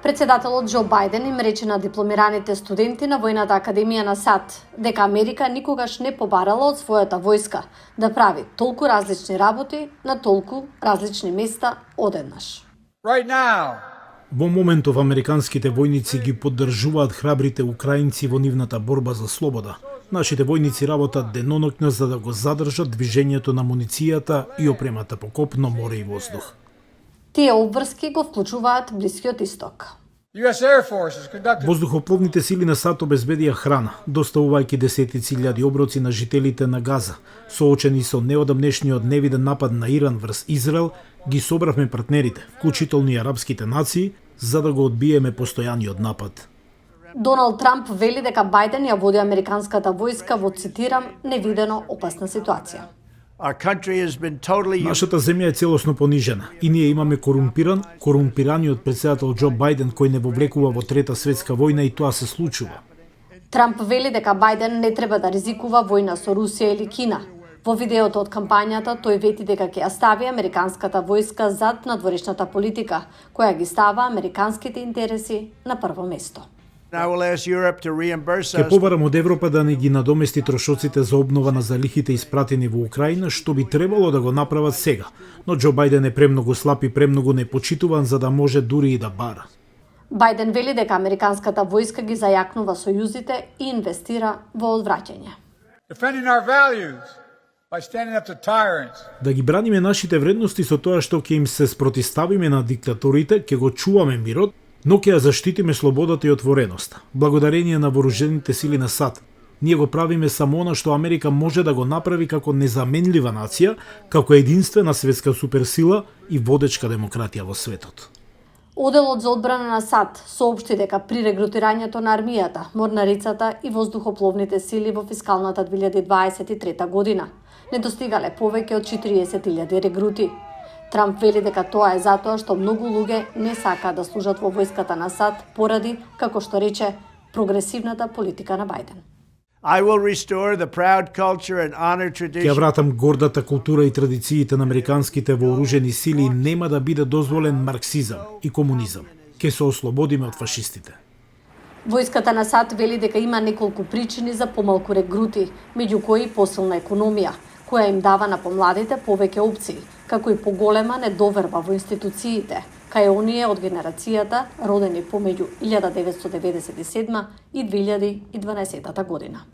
Председателот Џо Бајден им рече на дипломираните студенти на Војната академија на САД дека Америка никогаш не побарала од својата војска да прави толку различни работи на толку различни места одеднаш. Right now. Во моментов американските војници ги поддржуваат храбрите украинци во нивната борба за слобода. Нашите војници работат деноноќно за да го задржат движењето на муницијата и опремата по копно, море и воздух. Тие обврски го вклучуваат Блискиот Исток. Воздухопловните сили на САД обезбедија храна, доставувајќи десетици илјади оброци на жителите на Газа. Соочени со неодамнешниот невиден напад на Иран врз Израел, ги собравме партнерите, вклучително и арапските нации, за да го одбиеме постојаниот напад. Доналд Трамп вели дека Бајден ја води американската војска во, цитирам, невидено опасна ситуација. Нашата земја е целосно понижена и ние имаме корумпираниот председател Џо Бајден кој не вовлекува во Трета светска војна и тоа се случува. Трамп вели дека Бајден не треба да ризикува војна со Русија или Кина. Во видеото од кампањата тој вети дека ќе ја стави американската војска зад надворешната политика, која ги става американските интереси на прво место. Ке побарам од Европа да не ги надомести трошоците за обнова на залихите испратени во Украина, што би требало да го направат сега. Но Џо Бајден е премногу слаб и премногу непочитуван за да може дури и да бара. Бајден вели дека американската војска ги зајакнува сојузите и инвестира во одвраќање. Да ги браниме нашите вредности со тоа што ќе им се спротиставиме на диктаторите, ќе го чуваме мирот, но ќе ја заштитиме слободата и отвореноста. Благодарение на вооружените сили на САД, ние го правиме само она што Америка може да го направи како незаменлива нација, како единствена светска суперсила и водечка демократија во светот. Оделот за одбрана на САД соопшти дека при регрутирањето на армијата, морнарицата и воздухопловните сили во фискалната 2023 година не достигале повеќе од 40.000 регрути. Трамп вели дека тоа е затоа што многу луѓе не сакаат да служат во војската на САД поради, како што рече, прогресивната политика на Бајден. Ќе вратам гордата култура и традициите на американските вооружени сили и нема да биде дозволен марксизам и комунизам. Ќе се ослободиме од фашистите. Војската на САД вели дека има неколку причини за помалку регрути, меѓу кои посилна економија, која им дава на помладите повеќе опции, како и поголема недоверба во институциите, кај оние од генерацијата родени помеѓу 1997 и 2012 година.